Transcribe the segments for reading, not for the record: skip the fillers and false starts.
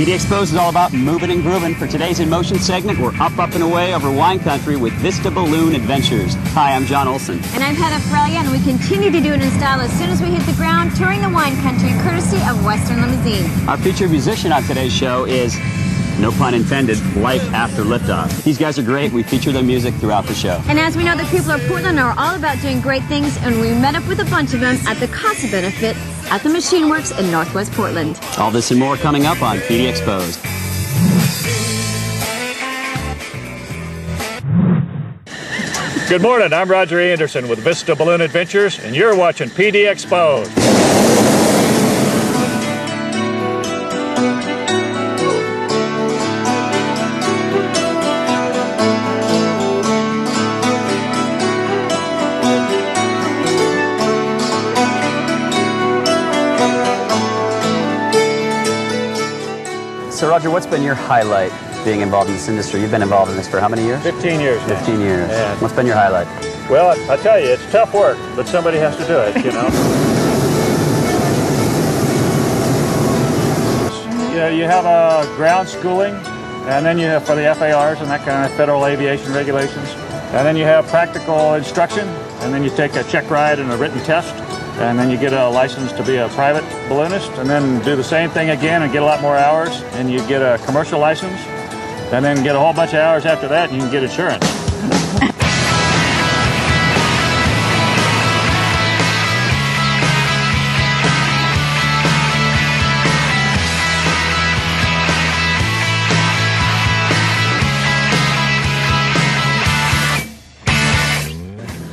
PDXposed is all about moving and grooving. For today's In Motion segment, we're up and away over wine country with Vista Balloon Adventures. Hi, I'm John Olson. And I'm Heather Frelia, and we continue to do it in style as soon as we hit the ground, touring the wine country courtesy of Western Limousine. Our featured musician on today's show is, no pun intended, Life After Liftoff. These guys are great. We feature their music throughout the show. And as we know, the people of Portland are all about doing great things, and we met up with a bunch of them at the Casa benefit at the Machine Works in Northwest Portland. All this and more coming up on PDXposed. Good morning, I'm Roger Anderson with Vista Balloon Adventures, and you're watching PDXposed. So Roger, what's been your highlight being involved in this industry? You've been involved in this for how many years? 15 years now. 15 years. Yeah. What's been your highlight? Well, I tell you, it's tough work, but somebody has to do it, you know. Yeah, you have ground schooling, and then you have for the FARs and that kind of federal aviation regulations. And then you have practical instruction, and then you take a check ride and a written test, and then you get a license to be a private balloonist, and then do the same thing again and get a lot more hours, and you get a commercial license, and then get a whole bunch of hours after that, and you can get insurance.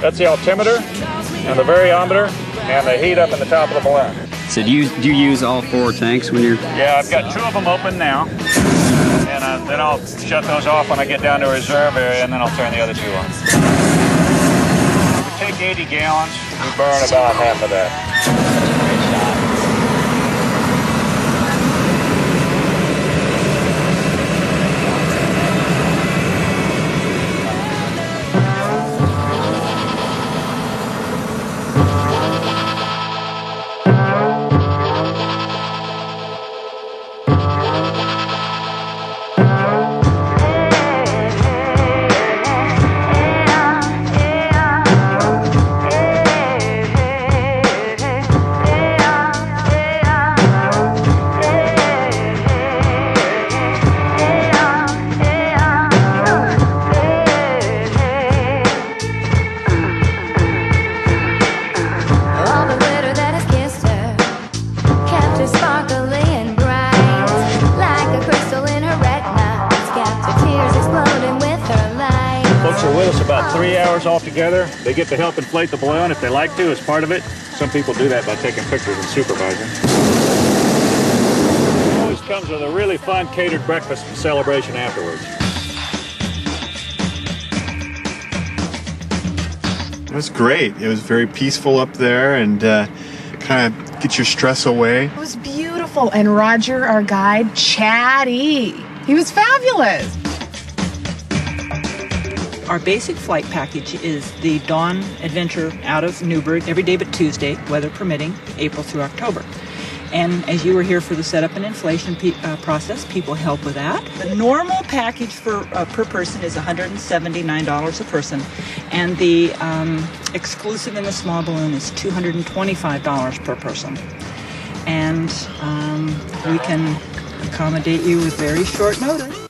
That's the altimeter and the variometer and the heat up in the top of the balloon. So do you use all 4 tanks when you're... Yeah, I've got 2 of them open now, and then I'll shut those off when I get down to a reserve area, and then I'll turn the other 2 on. We take 80 gallons, we burn about half of that. Folks are with us about 3 hours altogether. They get to help inflate the balloon if they like to as part of it. Some people do that by taking pictures and supervising. It always comes with a really fun catered breakfast and celebration afterwards. It was great. It was very peaceful up there and kind of get your stress away. It was beautiful. And Roger, our guide, chatty. He was fabulous. Our basic flight package is the Dawn Adventure out of Newburgh every day but Tuesday, weather permitting, April through October. And as you were here for the setup and inflation process, people help with that. The normal package for per person is $179 a person, and the exclusive in the small balloon is $225 per person. And we can accommodate you with very short notice.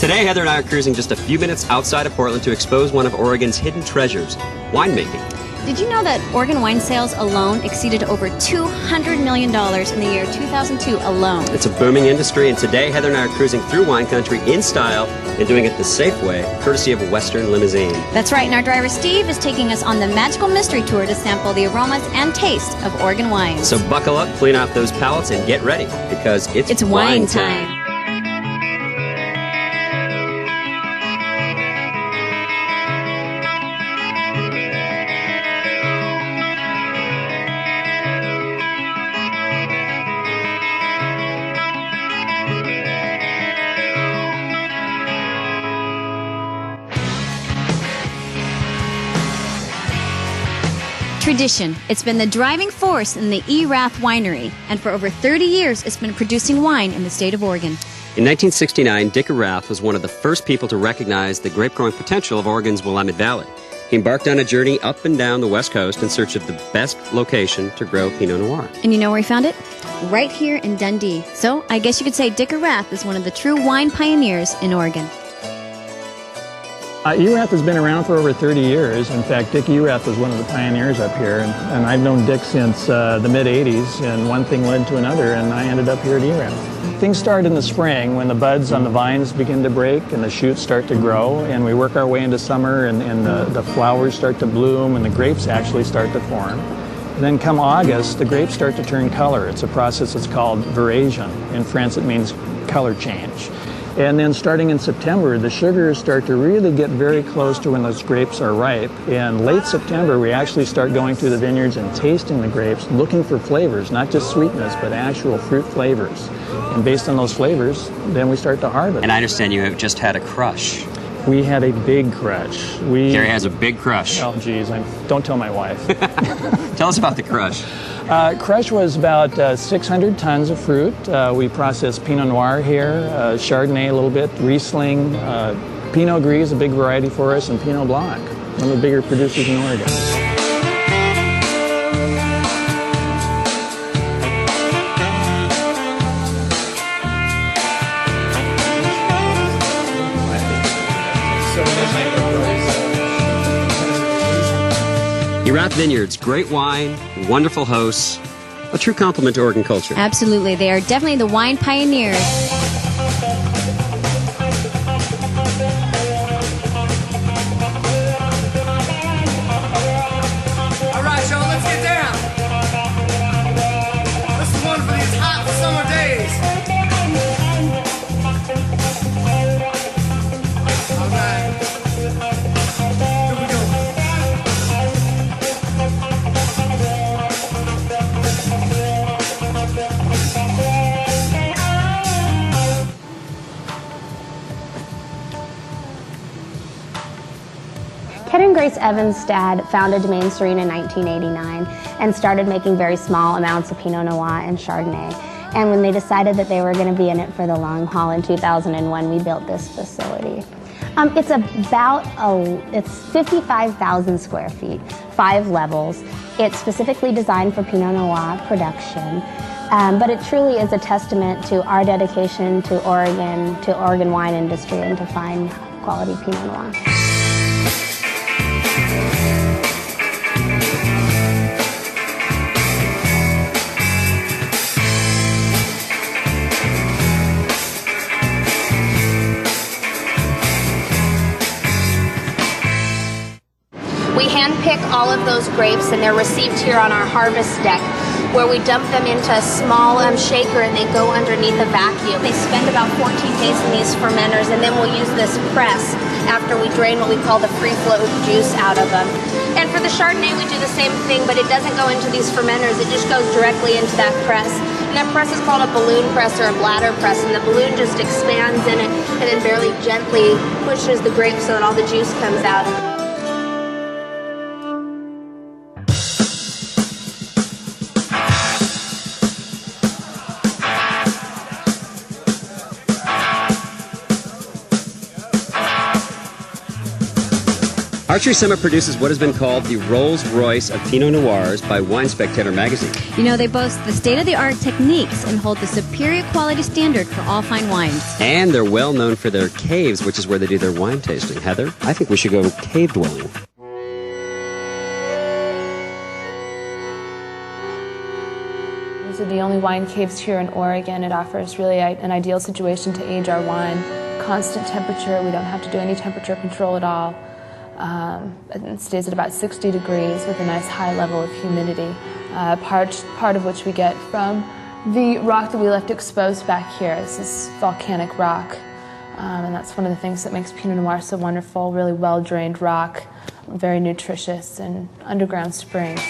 Today, Heather and I are cruising just a few minutes outside of Portland to expose one of Oregon's hidden treasures, winemaking. Did you know that Oregon wine sales alone exceeded over $200 million in the year 2002 alone? It's a booming industry, and today, Heather and I are cruising through wine country in style and doing it the safe way, courtesy of a Western Limousine. That's right, and our driver Steve is taking us on the magical mystery tour to sample the aromas and taste of Oregon wines. So buckle up, clean off those palates, and get ready, because it's wine time. Tradition. It's been the driving force in the Erath winery, and for over 30 years it's been producing wine in the state of Oregon. In 1969, Dick Erath was one of the first people to recognize the grape-growing potential of Oregon's Willamette Valley. He embarked on a journey up and down the West Coast in search of the best location to grow Pinot Noir. And you know where he found it? Right here in Dundee. So I guess you could say Dick Erath is one of the true wine pioneers in Oregon. Erath has been around for over 30 years. In fact, Dick Erath was one of the pioneers up here, and I've known Dick since the mid-'80s, and one thing led to another, and I ended up here at Erath. Things start in the spring when the buds on the vines begin to break and the shoots start to grow, and we work our way into summer, and the flowers start to bloom, and the grapes actually start to form. And then come August, the grapes start to turn color. It's a process that's called veraison. In French, it means color change. And then starting in September, the sugars start to really get very close to when those grapes are ripe. And late September, we actually start going through the vineyards and tasting the grapes, looking for flavors, not just sweetness, but actual fruit flavors. And based on those flavors, then we start to harvest. And I understand you have just had a crush. We had a big crush. Gary has a big crush. Oh, geez, don't tell my wife. Tell us about the crush. Crush was about 600 tons of fruit. We process Pinot Noir here, Chardonnay a little bit, Riesling, Pinot Gris, a big variety for us, and Pinot Blanc, one of the bigger producers in Oregon. Erath Vineyards, great wine, wonderful hosts, a true compliment to Oregon culture. Absolutely. They are definitely the wine pioneers. All right, y'all, let's get down. This is one for these hot summer days. All right. Here we go. Ken and Grace Evans' dad founded Domaine Serene in 1989 and started making very small amounts of Pinot Noir and Chardonnay. And when they decided that they were going to be in it for the long haul in 2001, we built this facility. It's 55,000 square feet, 5 levels. It's specifically designed for Pinot Noir production. But it truly is a testament to our dedication to Oregon wine industry, and to fine quality Pinot Noir. We handpick all of those grapes, and they're received here on our harvest deck, where we dump them into a small shaker, and they go underneath a vacuum. They spend about 14 days in these fermenters, and then we'll use this press after we drain what we call the free flow juice out of them. And for the Chardonnay, we do the same thing, but it doesn't go into these fermenters. It just goes directly into that press. And that press is called a balloon press or a bladder press, and the balloon just expands in it and then barely gently pushes the grape so that all the juice comes out. Archery Summit produces what has been called the Rolls-Royce of Pinot Noirs by Wine Spectator magazine. You know, they boast the state-of-the-art techniques and hold the superior quality standard for all fine wines. And they're well known for their caves, which is where they do their wine tasting. Heather, I think we should go cave dwelling. These are the only wine caves here in Oregon. It offers really an ideal situation to age our wine. Constant temperature, we don't have to do any temperature control at all. It stays at about 60 degrees with a nice high level of humidity, part of which we get from the rock that we left exposed back here. This is volcanic rock, and that's one of the things that makes Pinot Noir so wonderful. Really well-drained rock, very nutritious, and underground springs.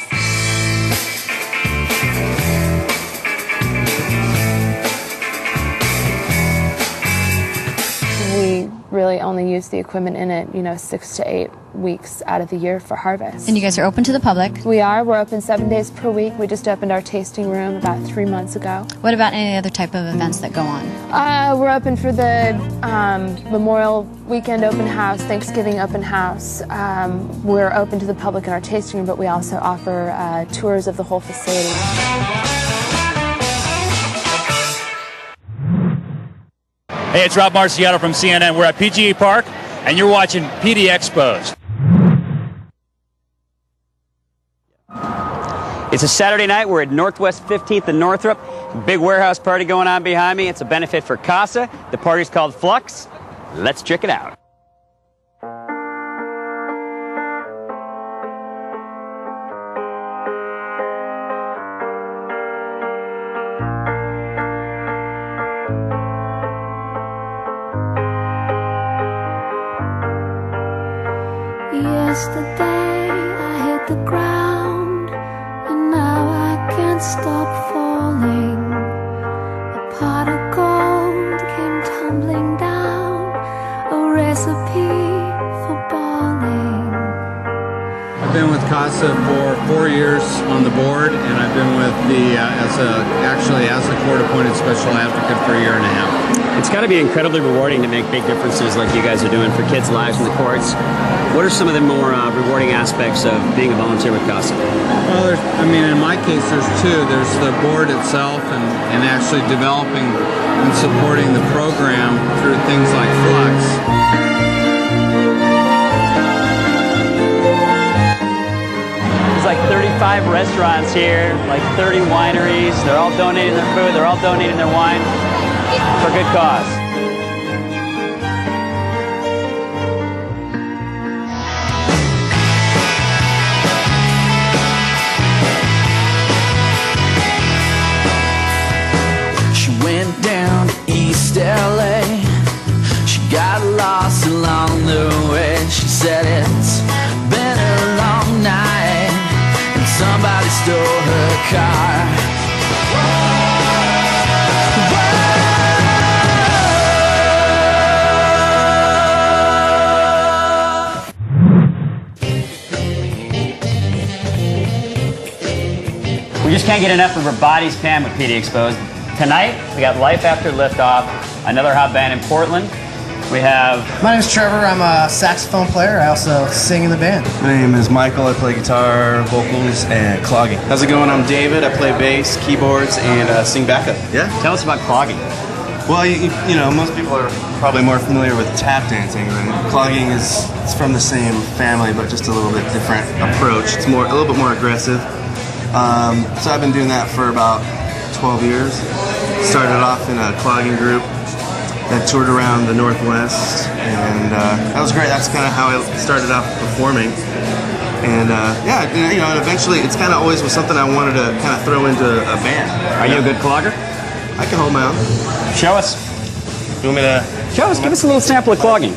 We really only use the equipment in it, 6 to 8 weeks out of the year for harvest. And you guys are open to the public? We are. We're open 7 days per week. We just opened our tasting room about 3 months ago. What about any other type of events that go on? We're open for the Memorial Weekend open house, Thanksgiving open house. We're open to the public in our tasting room, but we also offer tours of the whole facility. Hey, it's Rob Marciano from CNN. We're at PGA Park, and you're watching PDXposed. It's a Saturday night. We're at Northwest 15th and Northrop. Big warehouse party going on behind me. It's a benefit for Casa. The party's called Flux. Let's check it out. Yesterday I hit the ground, and now I can't stop falling. A pot of gold came tumbling down, a recipe for balling. I've been with Casa for 4 years on the board, and I've been with the as a court-appointed special advocate for a year and a half. It's got to be incredibly rewarding to make big differences like you guys are doing for kids' lives in the courts. What are some of the more rewarding aspects of being a volunteer with Casa? Well, in my case, there's two. There's the board itself and actually developing and supporting the program through things like Flux. There's like 35 restaurants here, like 30 wineries. They're all donating their food. They're all donating their wine for good cause. Down to East LA, she got lost along the way. She said it's been a long night and somebody stole her car. We just can't get enough of our bodies pan with PDXposed. Tonight, we got Life After Liftoff, another hot band in Portland. We have... My name is Trevor. I'm a saxophone player. I also sing in the band. My name is Michael. I play guitar, vocals, and clogging. How's it going? I'm David. I play bass, keyboards, and sing backup. Yeah? Tell us about clogging. Well, you know, most people are probably more familiar with tap dancing. And clogging it's from the same family, but just a little bit different approach. It's a little bit more aggressive. So I've been doing that for about 12 years. Started off in a clogging group that toured around the Northwest, and that was great. That's kind of how I started off performing. And yeah, you know, and eventually it's kind of always was something I wanted to kind of throw into a band. Are you a good clogger? I can hold my own. Show us. You want me to? Show us. Give us a little sample of clogging.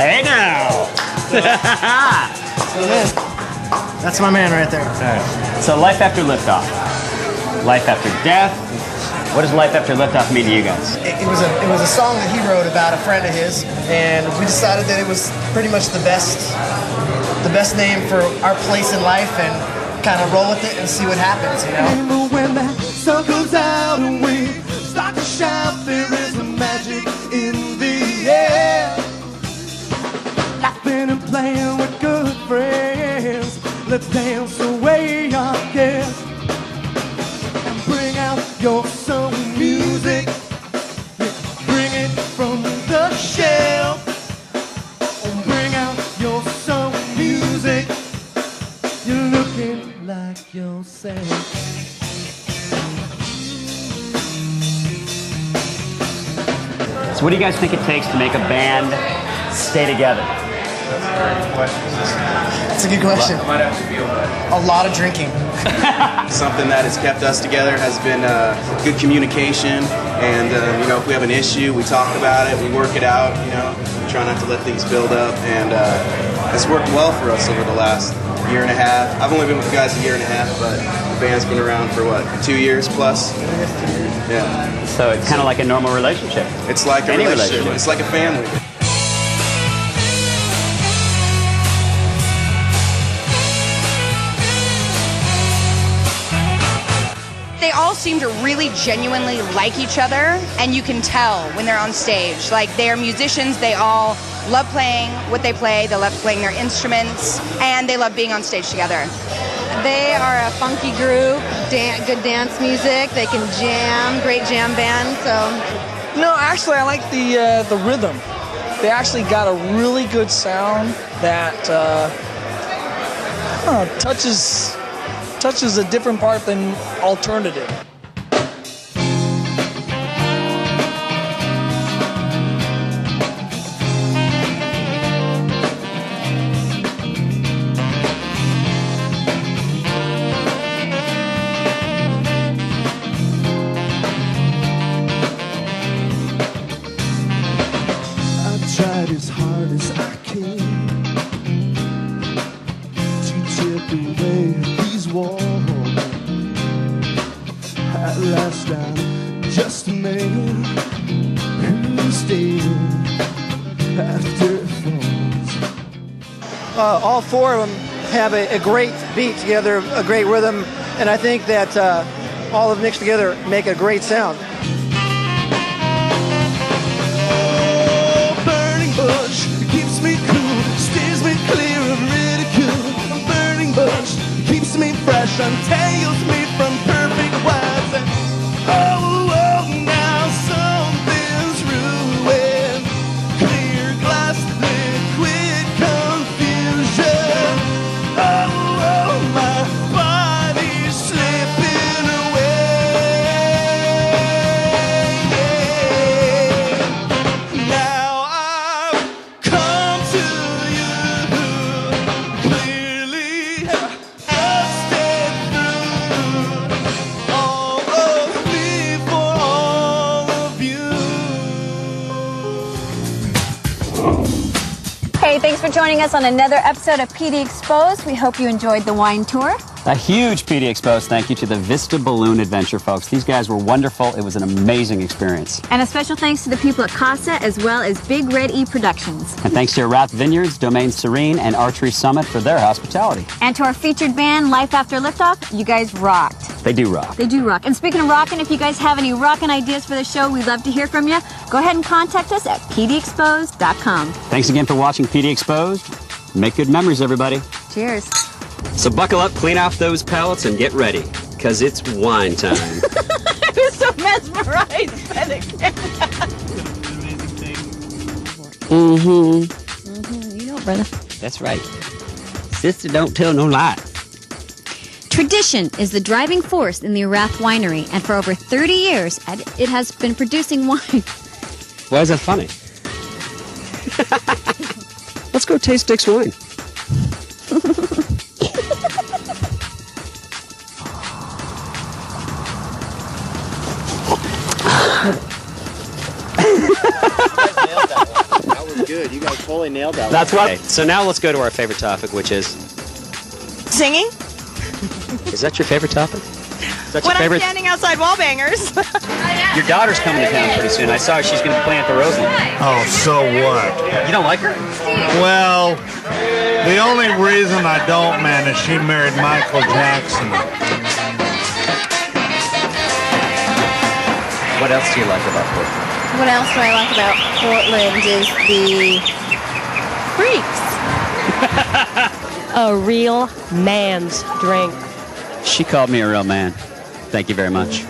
Hey now! That's my man right there. Right. So Life After Liftoff. Life After Death. What does Life After Liftoff mean to you guys? It was a song that he wrote about a friend of his, and we decided that it was pretty much the best name for our place in life, and kind of roll with it and see what happens, you know? When that sun comes out and we start to shout, there is a magic in the air. Laughing and playing with good friends. Let's dance away our cares and bring out your soul music. Bring it from the shelf. Bring out your soul music. You're looking like yourself. So what do you guys think it takes to make a band stay together? That's a good question. A lot of drinking. Something that has kept us together has been good communication And you know, if we have an issue, we talk about it, we work it out. You know, we try not to let things build up, and it's worked well for us over the last year and a half. I've only been with the guys a year and a half, but the band's been around for what, 2 years plus? Yeah. So it's kind of like a normal relationship. It's like a relationship. It's like a family. They all seem to really genuinely like each other, and you can tell when they're on stage. Like, they are musicians, they all love playing what they play, they love playing their instruments, and they love being on stage together. They are a funky group, good dance music, they can jam, great jam band, so. No, actually I like the rhythm. They actually got a really good sound that touches a different part than alternative. I tried as hard as I can to chip away these walls. At last I'm just a man who's staying after it falls. All four of them have a great beat together, a great rhythm, and I think that all of them mixed together make a great sound. Burning bush keeps me cool, steers me clear of ridicule. A burning bush keeps me fresh, untails me from perfect wives. And oh, now something's ruined. Clear glass, liquid confusion. Oh, my body's slipping away. Now I've come to you clearly, busted through all of me for all of you. Hey, thanks for joining us on another episode of PD Exposed. We hope you enjoyed the wine tour. A huge PD Exposed thank you to the Vista Balloon Adventure folks. These guys were wonderful. It was an amazing experience. And a special thanks to the people at Casa as well as Big Red E Productions. And thanks to Arath Vineyards, Domain Serene, and Archery Summit for their hospitality. And to our featured band, Life After Liftoff, you guys rocked. They do rock. They do rock. And speaking of rocking, if you guys have any rocking ideas for the show, we'd love to hear from you. Go ahead and contact us at pdexposed.com. Thanks again for watching PD Exposed. Make good memories, everybody. Cheers. So buckle up, clean off those pallets, and get ready, because it's wine time. I was so mesmerized by the Mm-hmm. You know, brother. That's right. Sister don't tell no lies. Tradition is the driving force in the Arath Winery, and for over 30 years, it has been producing wine. Why is that funny? Let's go taste Dick's wine. That was good. You guys totally nailed that one. That's right. So now let's go to our favorite topic, which is... Singing? Is that your favorite topic? Is that your When I'm favorite? standing outside Wallbangers. Your daughter's coming to town pretty soon. I saw her. She's going to be playing at the Roseland. Oh, so what? You don't like her? Well, the only reason I don't, man, is she married Michael Jackson. What else do you like about Portland? What else do I like about Portland is the freaks. A real man's drink. She called me a real man. Thank you very much.